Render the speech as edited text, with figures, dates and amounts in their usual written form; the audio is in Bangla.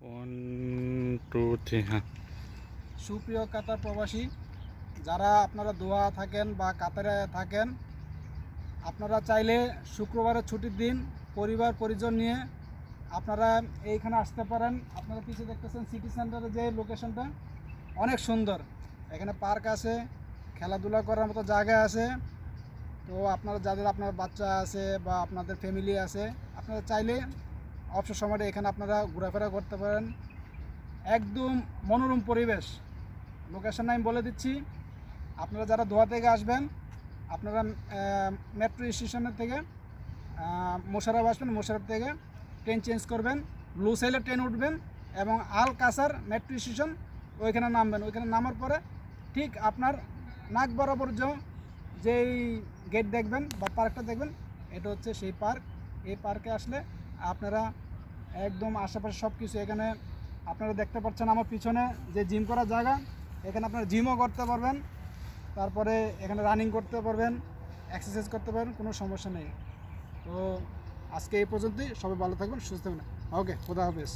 1 2 3 হ্যাঁ। সুপ্রিয় কাতার প্রবাসী, যারা আপনারা দোহা থাকেন বা কাতারে থাকেন, আপনারা চাইলে শুক্রবারের ছুটির দিন পরিবার পরিজন নিয়ে আপনারা এইখানে আসতে পারেন। আপনারা পিছিয়ে দেখতেছেন সিটি সেন্টারের যে লোকেশনটা অনেক সুন্দর। এখানে পার্ক আছে, খেলাধুলা করার মতো জায়গা আছে। তো আপনারা যাদের আপনার বাচ্চা আছে বা আপনাদের ফ্যামিলি আছে, আপনারা চাইলে অবসর সময়টা এখানে আপনারা ঘোরাফেরা করতে পারেন। একদম মনোরম পরিবেশ। লোকেশন আমি বলে দিচ্ছি। আপনারা যারা দোহা থেকে আসবেন, আপনারা মেট্রো স্টেশনের থেকে মোশাররফ আসবেন। মোশাররফ থেকে ট্রেন চেঞ্জ করবেন, লুসাইলে ট্রেন উঠবেন এবং আল কাসার মেট্রো স্টেশন ওইখানে নামবেন। ওইখানে নামার পরে ঠিক আপনার নাক বরাবর যেই গেট দেখবেন বা পার্কটা দেখবেন, এটা হচ্ছে সেই পার্ক। এই পার্কে আসলে আপনারা একদম আশেপাশে সব কিছু এখানে আপনারা দেখতে পাচ্ছেন। আমার পিছনে যে জিম করার জায়গা, এখানে আপনারা জিমও করতে পারবেন, তারপরে এখানে রানিং করতে পারবেন, এক্সারসাইজ করতে পারবেন, কোনো সমস্যা নেই। তো আজকে এই পর্যন্তই। সবাই ভালো থাকবেন, সুস্থ থাকবেন। ওকে, খোদা হাফেজ।